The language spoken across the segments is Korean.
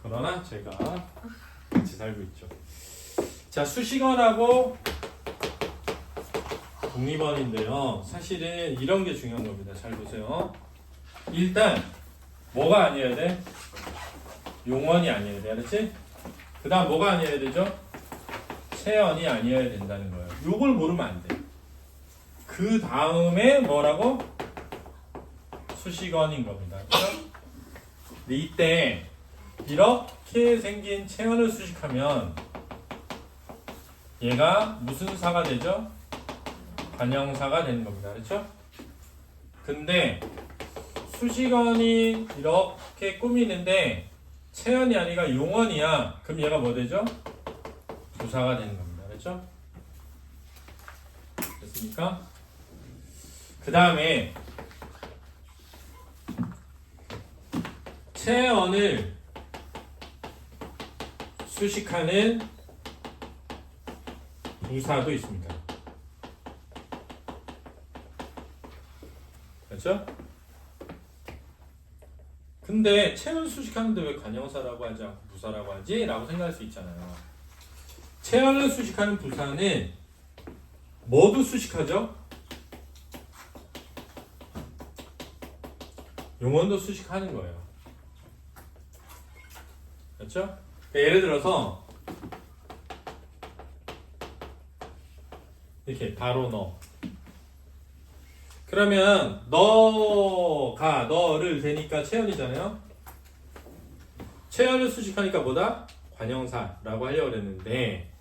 그러나 제가 같이 살고 있죠. 자, 수식어하고 독립어인데요. 사실은 이런 게 중요한 겁니다. 잘 보세요. 일단 뭐가 아니어야 돼? 용언이 아니어야 돼. 알았지? 그 다음 뭐가 아니어야 되죠? 체언이 아니어야 된다는 거예요. 요걸 모르면 안 돼. 그 다음에 뭐라고? 수식어인 겁니다. 그렇죠? 근데 이때 이렇게 생긴 체언을 수식하면 얘가 무슨 사가 되죠? 관형사가 되는 겁니다. 그렇죠? 근데 수식어이 이렇게 꾸미는데 체언이 아니라 용언이야. 그럼 얘가 뭐 되죠? 부사가 되는 겁니다. 그렇죠? 됐습니까? 그 다음에 체언을 수식하는 부사도 있습니다. 그렇죠? 근데 체언 수식하는데 왜 관형사라고 하지 않고 부사라고 하지? 라고 생각할 수 있잖아요. 체언을 수식하는 부사는 뭐도 수식하죠? 용언도 수식하는 거예요. 그렇죠? 그러니까 예를 들어서 이렇게 바로 너. 그러면 너가 너를 되니까 체언이잖아요. 체언을 수식하니까 뭐다? 관형사라고 하려고 그랬는데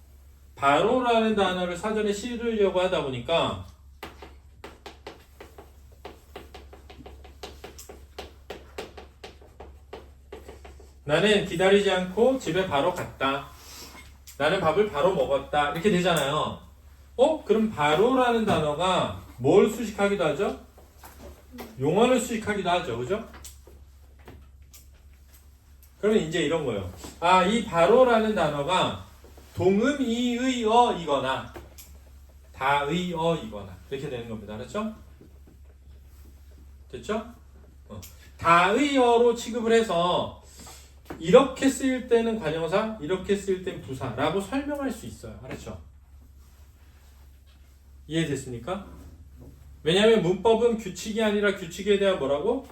바로라는 단어를 사전에 실으려고 하다 보니까 나는 기다리지 않고 집에 바로 갔다. 나는 밥을 바로 먹었다. 이렇게 되잖아요. 그럼 바로라는 단어가 뭘 수식하기도 하죠? 용언을 수식하기도 하죠. 그죠? 그러면 이제 이런 거예요. 이 바로라는 단어가 동음 이의어이거나 다의어이거나 이렇게 되는 겁니다. 그렇죠? 됐죠? 다의어로 취급을 해서 이렇게 쓰일 때는 관형사, 이렇게 쓰일 때는 부사라고 설명할 수 있어요. 알았죠? 이해됐습니까? 왜냐하면 문법은 규칙이 아니라 규칙에 대한 뭐라고?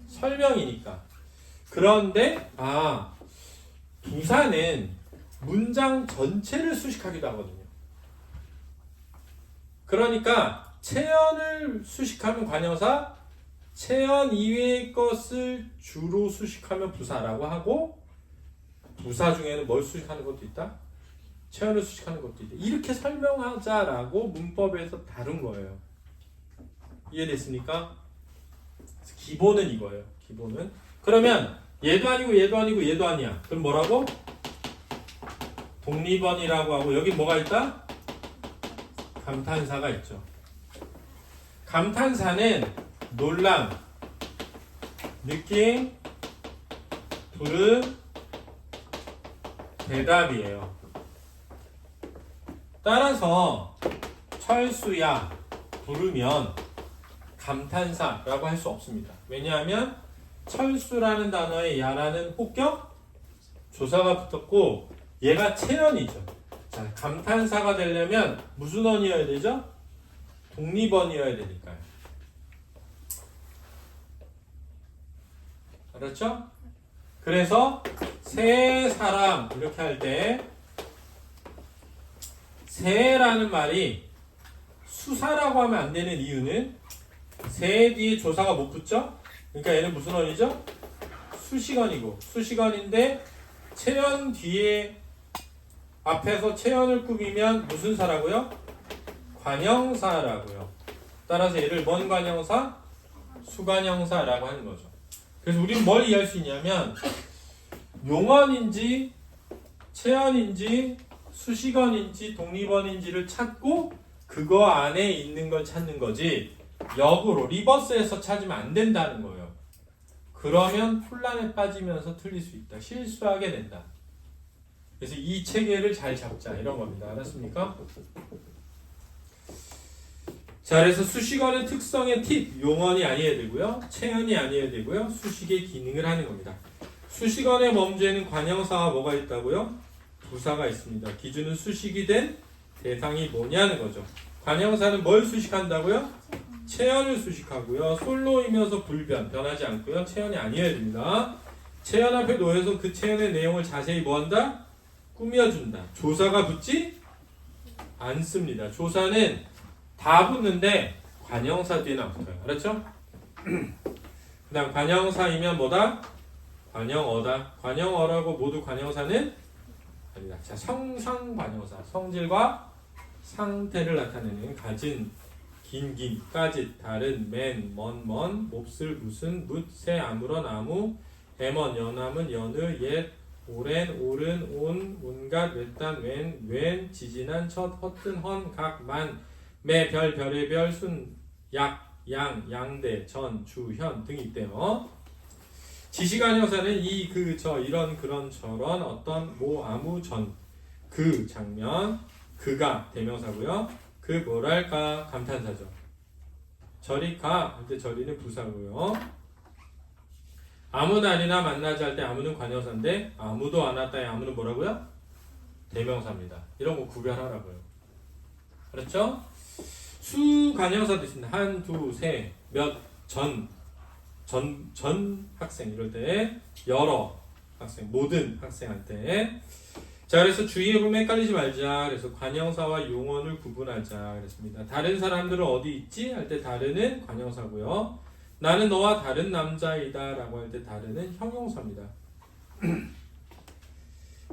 설명이니까. 그런데 부사는 문장 전체를 수식하기도 하거든요. 그러니까 체언을 수식하면 관형사, 체언 이외의 것을 주로 수식하면 부사라고 하고 부사 중에는 뭘 수식하는 것도 있다? 체언을 수식하는 것도 있다. 이렇게 설명하자라고 문법에서 다룬 거예요. 이해됐습니까? 기본은 이거예요. 기본은. 그러면 얘도 아니고 얘도 아니고 얘도 아니야. 그럼 뭐라고? 독립언이라고 하고 여기 뭐가 있다? 감탄사가 있죠. 감탄사는 놀람, 느낌, 부름, 대답이에요. 따라서 철수야, 부르면 감탄사라고 할 수 없습니다. 왜냐하면 철수라는 단어에 야라는 혹격 조사가 붙었고 얘가 체언이죠. 자, 감탄사가 되려면 무슨 언이어야 되죠? 독립언이어야 되니까요. 알았죠? 그래서 새 사람 이렇게 할 때 새라는 말이 수사라고 하면 안 되는 이유는 새 뒤에 조사가 못 붙죠? 그러니까 얘는 무슨 언이죠? 수식언이고 수식언인데 체언 뒤에 앞에서 체언을 꾸미면 무슨 사라고요? 관형사라고요. 따라서 얘를 뭔 관형사? 수관형사라고 하는 거죠. 그래서 우리는 뭘 이해할 수 있냐면 용언인지 체언인지 수식언인지 독립언인지를 찾고 그거 안에 있는 걸 찾는 거지 역으로 리버스해서 찾으면 안 된다는 거예요. 그러면 혼란에 빠지면서 틀릴 수 있다. 실수하게 된다. 그래서 이 체계를 잘 잡자 이런 겁니다. 알았습니까? 자, 그래서 수식어의 특성의 팁, 용언이 아니어야 되고요. 체언이 아니어야 되고요. 수식의 기능을 하는 겁니다. 수식어의 범주에는 관형사와 뭐가 있다고요? 부사가 있습니다. 기준은 수식이 된 대상이 뭐냐는 거죠. 관형사는 뭘 수식한다고요? 체언을 수식하고요. 솔로이면서 불변, 변하지 않고요. 체언이 아니어야 됩니다. 체언 앞에 놓여서 그 체언의 내용을 자세히 뭐한다? 꾸며준다. 조사가 붙지 않습니다. 조사는 다 붙는데 관형사 뒤에는 안 붙어요. 알았죠? 그 다음 관형사이면 뭐다? 관형어다. 관형어라고 모두 관형사는 아니다. 자, 성상관형사. 성질과 상태를 나타내는 가진, 긴, 까짓, 다른, 맨, 먼, 몹쓸, 무슨, 묻, 새, 아무런, 아무, 애먼, 연함은, 여느, 옛, 오랜, 오른, 온, 온갖, 외딴, 웬, 지지난, 첫, 허튼, 헌, 각, 만, 매, 별, 별의 별, 순, 약, 양, 양대, 전, 주, 현 등이 있대요. 지시관형사는 이, 그, 저, 이런, 그런, 저런, 어떤, 뭐, 아무, 전, 그, 장면, 그가 대명사고요. 그 뭐랄까 감탄사죠. 저리 가 할 때 저리는 부사고요. 아무 날이나 만나지 할 때 아무는 관형사인데 아무도 안 왔다의 아무는 뭐라고요? 대명사입니다. 이런 거 구별하라고요. 그렇죠? 수관형사도 있습니다. 한, 두, 세, 몇, 전 학생 이럴 때 여러 학생, 모든 학생한테. 자, 그래서 주의해 보면 헷갈리지 말자. 그래서 관형사와 용언을 구분하자 그랬습니다. 다른 사람들은 어디 있지? 할 때 다른은 관형사고요. 나는 너와 다른 남자이다 라고 할 때 다른은 형용사입니다.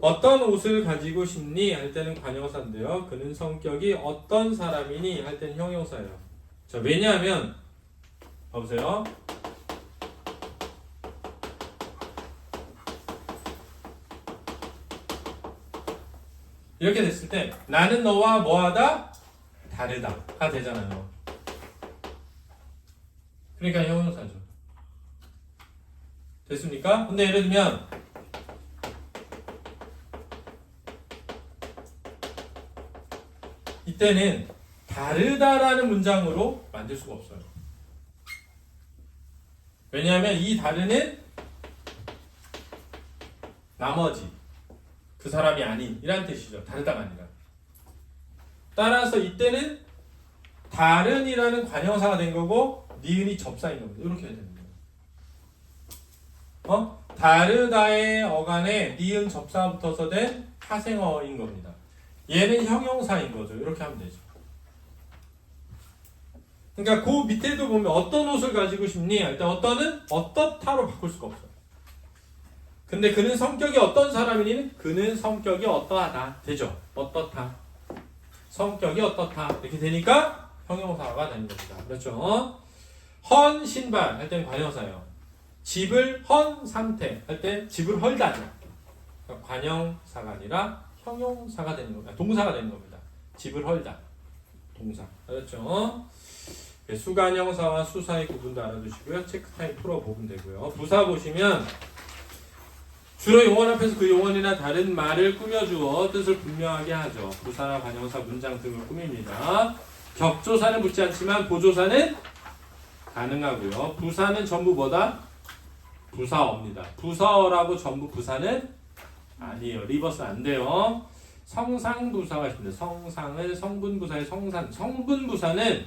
어떤 옷을 가지고 싶니? 할 때는 관형사인데요. 그는 성격이 어떤 사람이니? 할 때는 형용사예요. 자, 왜냐하면 봐보세요. 이렇게 됐을 때 나는 너와 뭐하다? 다르다가 되잖아요. 그러니까 형용사죠. 됐습니까? 근데 예를 들면 이때는 다르다라는 문장으로 만들 수가 없어요. 왜냐하면 이 다르는 나머지 그 사람이 아닌 이란 뜻이죠. 다르다가 아니라. 따라서 이때는 다른이라는 관형사가 된 거고 니은이 접사인 겁니다. 이렇게 해야 됩니다. 다르다의 어간에 니은 접사가 붙어서 된 파생어인 겁니다. 얘는 형용사인 거죠. 이렇게 하면 되죠. 그러니까 그 밑에도 보면 어떤 옷을 가지고 싶니? 할 때 어떤은 어떻다로 바꿀 수가 없어요. 근데 그는 성격이 어떤 사람이니? 그는 성격이 어떠하다. 되죠. 어떻다. 성격이 어떻다. 이렇게 되니까 형용사가 되는 겁니다. 그렇죠? 헌 신발 할 때는 관형사예요. 집을 헌 상태 할 때 집을 헐다죠. 그러니까 관형사가 아니라 형용사가 되는 겁니다. 동사가 되는 겁니다. 집을 헐다. 동사. 그렇죠? 수관형사와 수사의 구분도 알아두시고요. 체크타임 풀어보면 되고요. 부사 보시면 주로 용언 앞에서 그 용언이나 다른 말을 꾸며주어 뜻을 분명하게 하죠. 부사나 관형사, 문장 등을 꾸밉니다. 격조사는 붙지 않지만 보조사는 가능하고요. 부사는 전부 뭐다? 부사어입니다. 부사어라고 전부 부사는 아니에요. 리버스 안 돼요. 성상부사가 있습니다. 성상은 성분부사의 성산. 성분부사는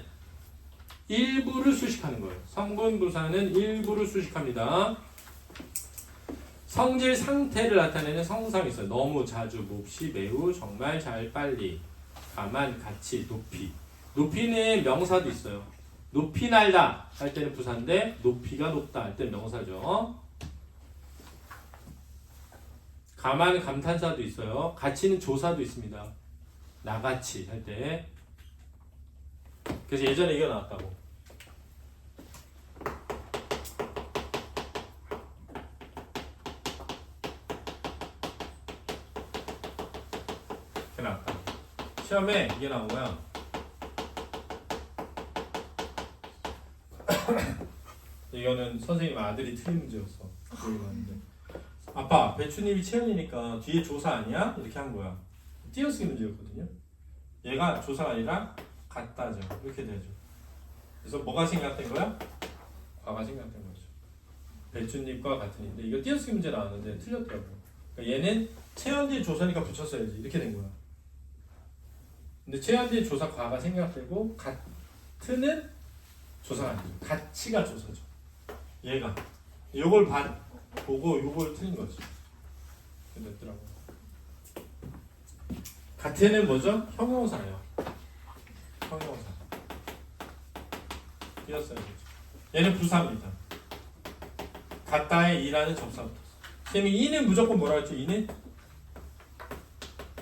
일부를 수식하는 거예요. 성분부사는 일부를 수식합니다. 성질 상태를 나타내는 성상이 있어요. 너무, 자주, 몹시, 매우, 정말, 잘, 빨리, 가만, 같이, 높이. 높이는 명사도 있어요. 높이 날다 할 때는 부사인데 높이가 높다 할 때는 명사죠. 가만 감탄사도 있어요. 가치는 조사도 있습니다. 나같이 할 때. 그래서 예전에 이게 나왔다고. 이게 나왔다. 시험에 이게 나온 거야. 이거는 선생님 아들이 틀린 문제였어. 아빠, 배추님이 채연이니까 뒤에 조사 아니야? 이렇게 한 거야. 띄어쓰기 문제였거든요. 얘가 조사가 아니라 같다죠. 이렇게 되죠. 그래서 뭐가 생략된 거야? 과가 생략된 거죠. 배춧잎과 같은 잎인데 이거 띄어쓰기 문제 나왔는데 틀렸더라고요. 그러니까 얘는 채연지 조사니까 붙였어야지 이렇게 된 거야. 근데 채연지 조사 과가 생략되고 같은은 조사가 아니죠. 같이가 조사죠. 얘가 요걸 보고 요걸 틀린 거지. 됐더라고. 같은은 뭐죠? 형용사예요. 형용사. 띄었어요. 얘는 부사입니다. 같다에 이라는 접사가 붙었어. 선생님이 이는 무조건 뭐라 했죠? 이는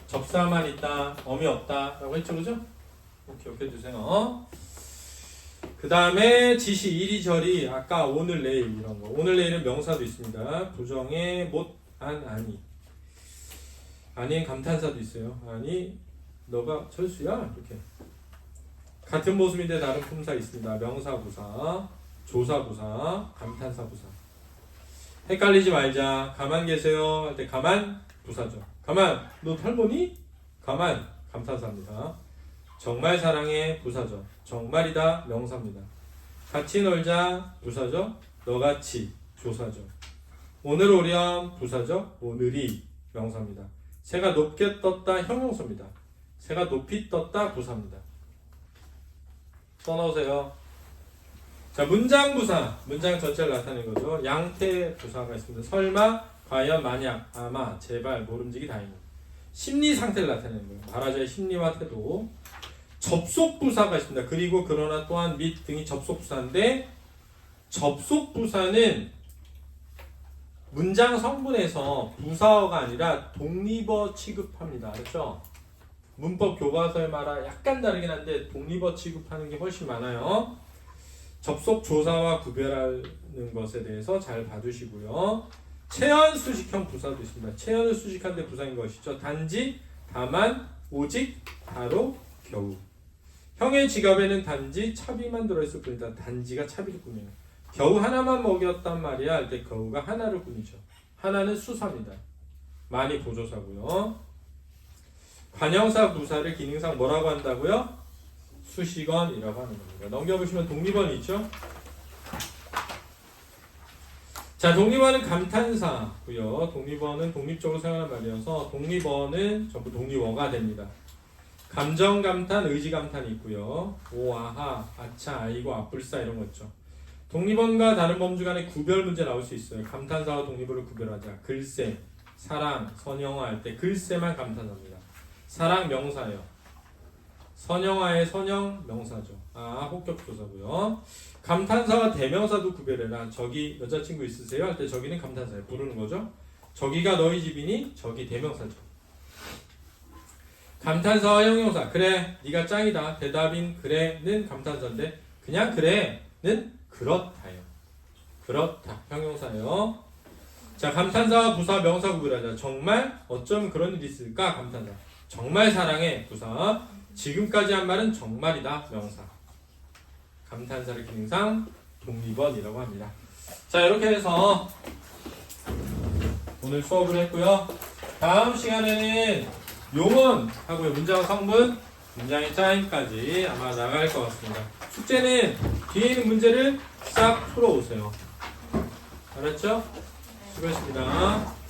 접사만 있다, 어미 없다 라고 했죠. 그죠? 기억해 주세요. 그 다음에 지시, 이리저리, 아까 오늘, 내일 이런 거. 오늘, 내일은 명사도 있습니다. 부정에 못, 아니. 아니엔 감탄사도 있어요. 아니, 너가 철수야? 이렇게. 같은 모습인데 다른 품사 있습니다. 명사, 부사, 조사, 부사, 감탄사, 부사. 헷갈리지 말자. 가만 계세요. 할 때 가만, 부사죠. 가만, 너 탈보니? 가만, 감탄사입니다. 정말 사랑해, 부사죠. 정말이다, 명사입니다. 같이 놀자, 부사죠. 너같이, 조사죠. 오늘 오렴, 부사죠. 오늘이, 명사입니다. 새가 높게 떴다, 형용사입니다. 새가 높이 떴다, 부사입니다. 써놓으세요. 자, 문장 부사, 문장 전체를 나타내는 거죠. 양태 부사가 있습니다. 설마, 과연, 만약, 아마, 제발, 모름지기, 다행히. 심리 상태를 나타내는 거예요. 말하자의 심리와 태도. 접속 부사가 있습니다. 그리고 그러나 또한 및 등이 접속 부사인데 접속 부사는 문장 성분에서 부사어가 아니라 독립어 취급합니다. 그렇죠? 문법 교과서에 말아 약간 다르긴 한데 독립어 취급하는 게 훨씬 많아요. 접속 조사와 구별하는 것에 대해서 잘 봐주시고요. 체언 수식형 부사도 있습니다. 체언을 수식한데 부사인 것이죠. 단지, 다만, 오직, 바로, 겨우. 형의 지갑에는 단지 차비만 들어있을 뿐이다. 단지가 차비를 꾸며요. 겨우 하나만 먹였단 말이야 할 때 겨우가 하나를 꾸미죠. 하나는 수사입니다. 많이 보조사고요. 관형사 부사를 기능상 뭐라고 한다고요? 수식어이라고 하는 겁니다. 넘겨보시면 독립어는 있죠. 자, 독립어는 감탄사고요. 독립어는 독립적으로 사용하는 말이어서 독립어는 전부 독립어가 됩니다. 감정 감탄, 의지 감탄이 있고요. 오, 아하, 아차, 아이고, 아뿔싸 이런 거 있죠. 독립어과 다른 범주 간의 구별 문제 나올 수 있어요. 감탄사와 독립어를 구별하자. 글쎄, 사랑, 선영화 할 때 글쎄만 감탄사입니다. 사랑 명사예요. 선영화의 선영 명사죠. 아, 혹격조사고요. 감탄사와 대명사도 구별해라. 저기 여자친구 있으세요? 할 때 저기는 감탄사예요. 부르는 거죠. 저기가 너희 집이니? 저기 대명사죠. 감탄사와 형용사. 그래, 네가 짱이다. 대답인 그래는 감탄사인데 그냥 그래는 그렇다요. 그렇다. 형용사예요. 자, 감탄사와 부사 명사 구별하자. 정말 어쩜 그런 일이 있을까? 감탄사. 정말 사랑해. 부사. 지금까지 한 말은 정말이다. 명사. 감탄사를 기능상 독립어이라고 합니다. 자, 이렇게 해서 오늘 수업을 했고요. 다음 시간에는 용언하고 문장 성분, 문장의 짜임까지 아마 나갈 것 같습니다. 숙제는 뒤에 있는 문제를 싹 풀어오세요. 알았죠? 수고했습니다.